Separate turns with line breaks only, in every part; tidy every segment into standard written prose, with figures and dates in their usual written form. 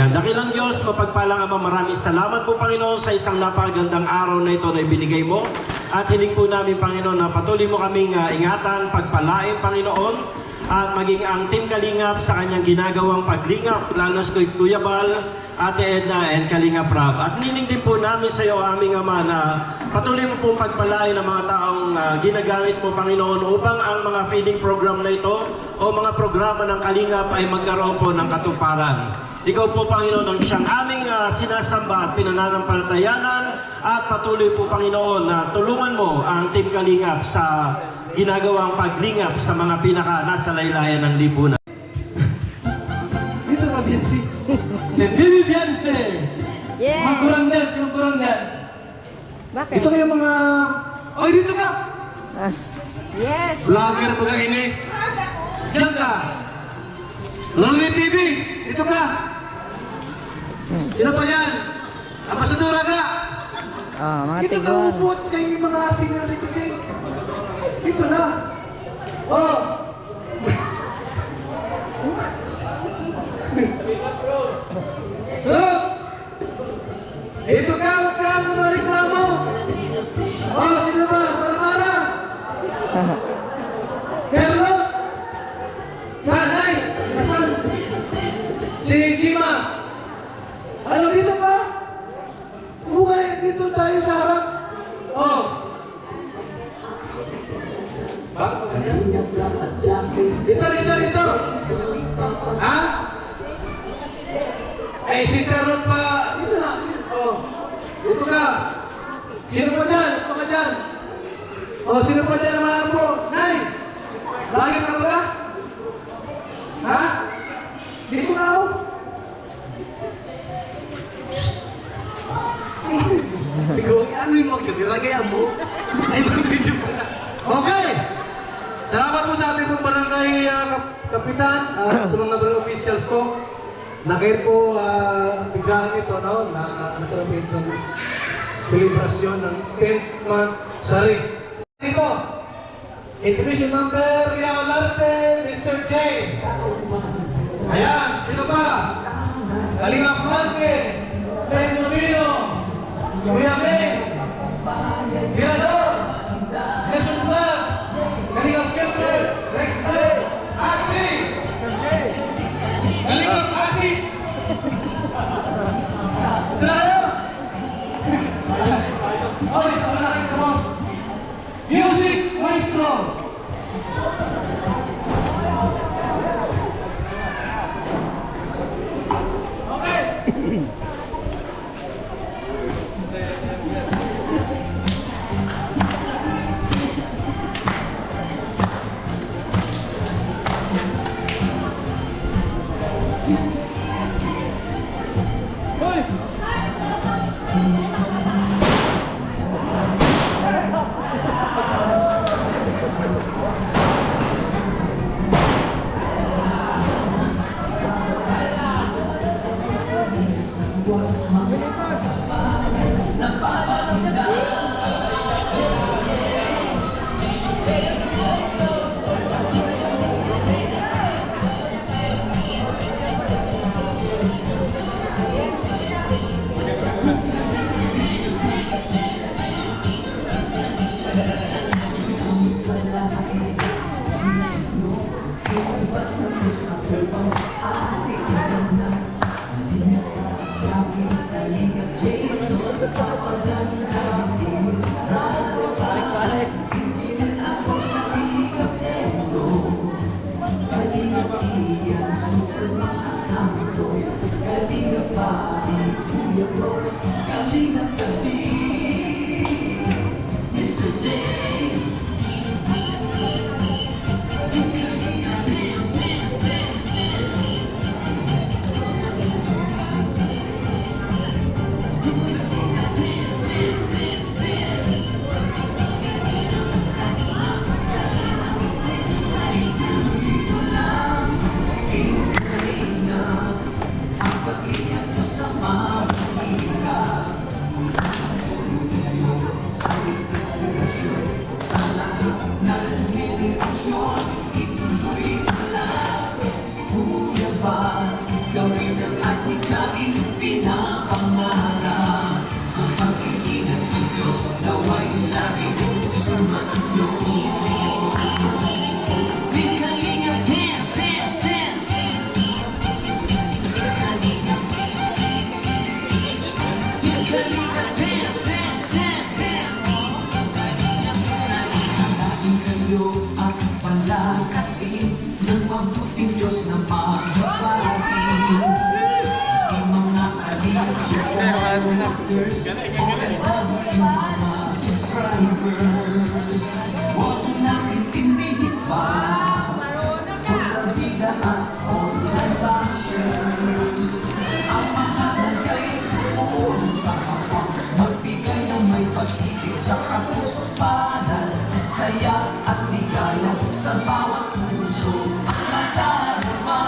Ayan, dakilang Diyos, mapagpalang Ama, maraming salamat po Panginoon sa isang napakagandang araw na ito na ibinigay mo. At hiling po namin Panginoon na patuloy mo kaming ingatan, pagpalain Panginoon. At maging ang Team Kalingap sa kanyang ginagawang paglingap, lalo sa Kuya Bal, Ate Edna, and Kalingap Rab. At niling din po namin sa iyo, aming Ama, na patuloy mo pong pagpalain ng mga taong ginagamit mo, Panginoon, upang ang mga feeding program na ito o mga programa ng Kalingap ay magkaroon po ng katuparan. Ikaw po, Panginoon, ang siyang aming sinasamba at pinananampalatayanan at patuloy po, Panginoon, na tulungan mo ang Team Kalingap sa ginagawang paglingap sa mga pinaka nasa laylayan ng lipunan.
Dito ka, Biansi. Si Bibi Biansi.
Yeah.
Magkurang din.
Bakit?
Ito kayo mga... Oy, dito ka!
Yes.
Vlogger po ka ini. Diyan ka. Lonely TV. Dito ka. Sino pa yan? Ambasadora ka.
Oh, mga
Dito ka
tigon.
upot kay mga senior citizen. Dito na. Oh. Terus. Dito ka, huwag ka reklamo. Oh, sino ba? Para-para. Serlo. Nanay. Nasaan? Si Jima. Ano dito ka? Bukay, dito tayo sa harap. Oh. Dito. Ha? Eh, si Carol pa. Dito na. Oh. Dito ka. Sino pa dyan? Ito ka dyan. Oh, sino pa dyan ang mahal mo? Nay! Lagi ka ba? Ha? Dito ka ako. Ikaw, ano yung magkabiragay mo? Ay, mag-video mo na. Okay! Salamat po sa ating pong barangay kapitan, sa mga barangay officials ko. Nakaya po biglaan ito, no? Na nagkaroon ng celebration ng 10th month sari. Dito, introduction number, Riaolarte, Mr. J. Ayan, sino ba? Kalingap Martin, Ben Rubino, Kuya Ben, Mirador, Nelson Vlogs, Kalingap Kemper, Rex Day, Axi, Kalingap Axi. Selayo. Oh, isa wala kayo boss. Music Maestro. Okay.
kasi ng mabuting Diyos na magpaparating. Ang mga alip, supporters, OFW, mga subscribers, huwag natin pinigit pa. Pagkabida at online bashers, ang mahalaga ay tumulong sa kapwa, magbigay ng may pag-ibig sa kapuspanan, saya at ligaya sa bawat puso ang nadarama.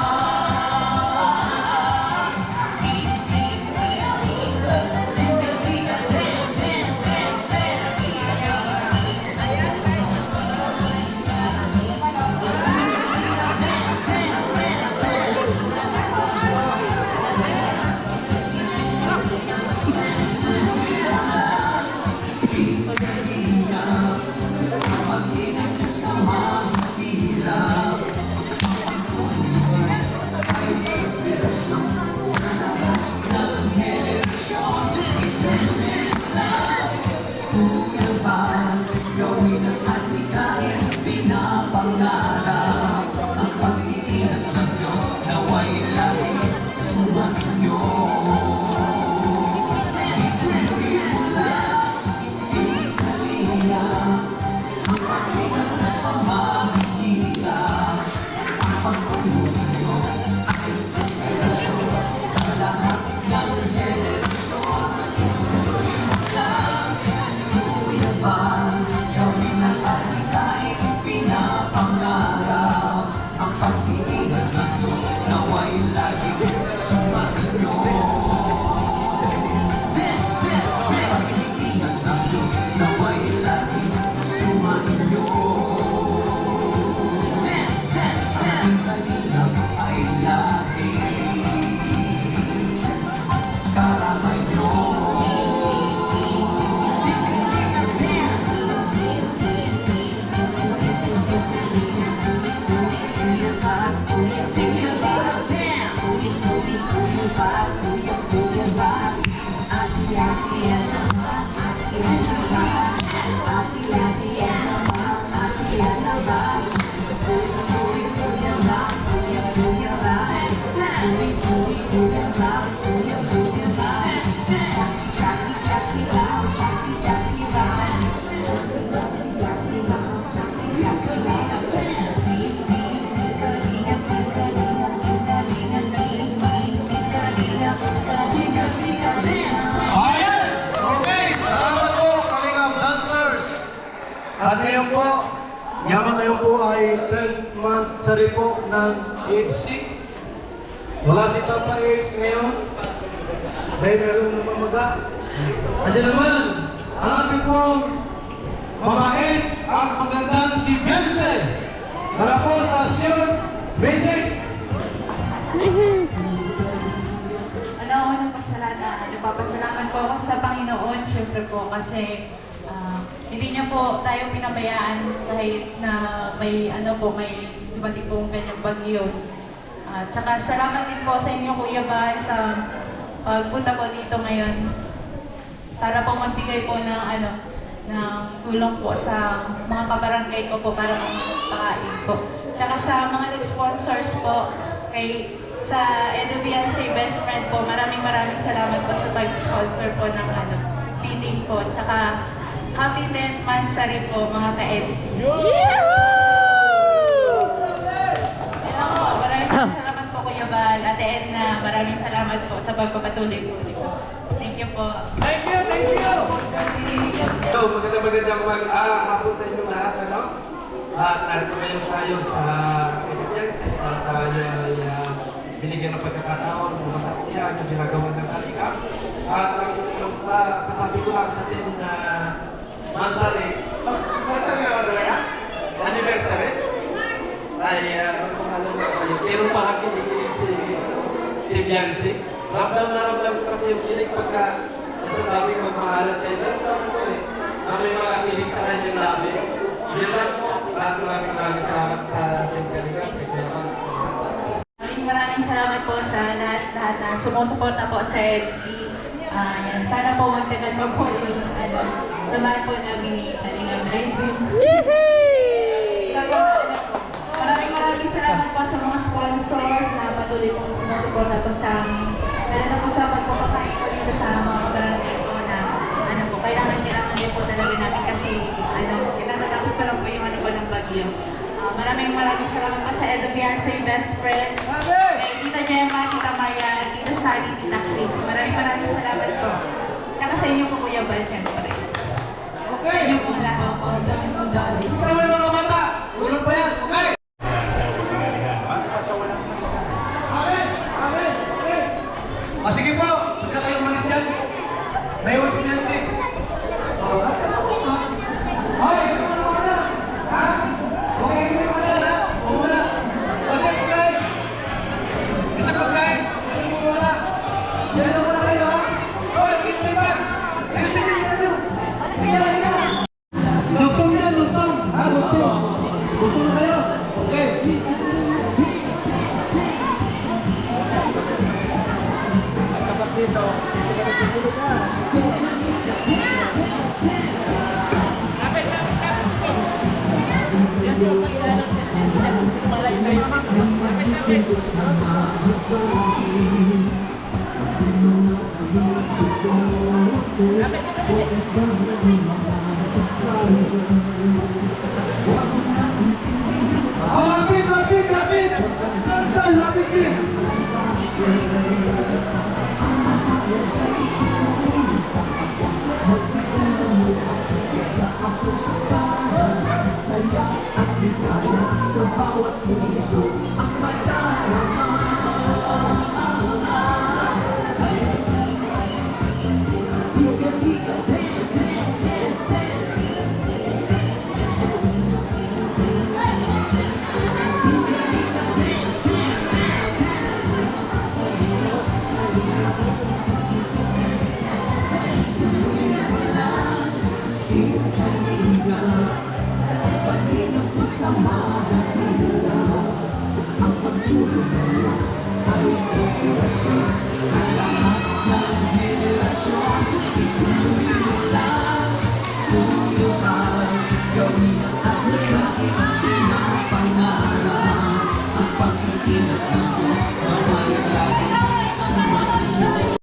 At ngayon po, yaman ngayon po ay 12 month sari po ng HC. Wala si Tata AIDS ngayon. May meron namamaga. Andiyan naman, ang ating pong mabait at magandang si Beyonce. Para po sa Sure Basics.
Unang nagpapasalamat po ako sa Panginoon, syempre po, kasi hindi niya po tayo pinabayaan kahit na may may dumating pong ganyang bagyo. Tsaka salamat din po sa inyo, Kuya Bay, sa pagpunta po dito ngayon para po magbigay po ng ng tulong po sa mga kabarangay ko po para makakain po. Tsaka sa mga nag-sponsors po, sa Edubianse Best Friend po, maraming salamat po sa pag-sponsor po ng feeding po. Tsaka happy 10th monthsary po, mga ka-EDC. Maraming salamat po, Kuya Bal. Ate Edna, maraming salamat po sa pagpapatuloy po dito. Thank you po.
Thank you, thank you! So, magandang hapon sa inyong lahat, ano? At narito ngayon tayo sa Edubianse at tayo ay binigyan ng pagkakataon ng masaksiyan ng ginagawa ng Kalingap. At ang sasabi ko lang sa atin na Mansari, anniversary? Ay, ano pangalan na kayo? Pero parang kinikilig si Beyonce. Ramdam ko kasi yung kilig pagka nasasabi ko mahalat kayo. Ramdam ko eh. May mga kilig sa kanyang labi. Yun lang po. Maraming salamat sa ating Kalingap.
Maraming salamat po sa lahat na sumusuporta po sa EDC. Yan. Sana po magtagal pa po yung samahan po namin ni Kalingap Raven. Maraming Maraming salamat po sa Edo Fiancé Best Friend. Kay Tita Gemma, Tita Marian, Tita Sally, Tita Chris. Maraming salamat po. Saka sa inyo po Kuya Bal, syempre. Sa inyo po lahat.
Ikaw naman mga bata! Ulog pa yan, okay? Sige po, huwag kayo umalis yan. May usinansi. Hoy! Ha? Okay, hindi mo na. Huwag mo na. Kasi pagkain. Isa pagkain. Hindi mo na. Yan mo na kayo, ha? Hoy, hindi ba? Lutong yan, lutong. Ha, lutong. Lutong kayo. Okay. Lapit, lapit, lapit! Lapit din!
Saya at ligaya sa bawat puso ang madami.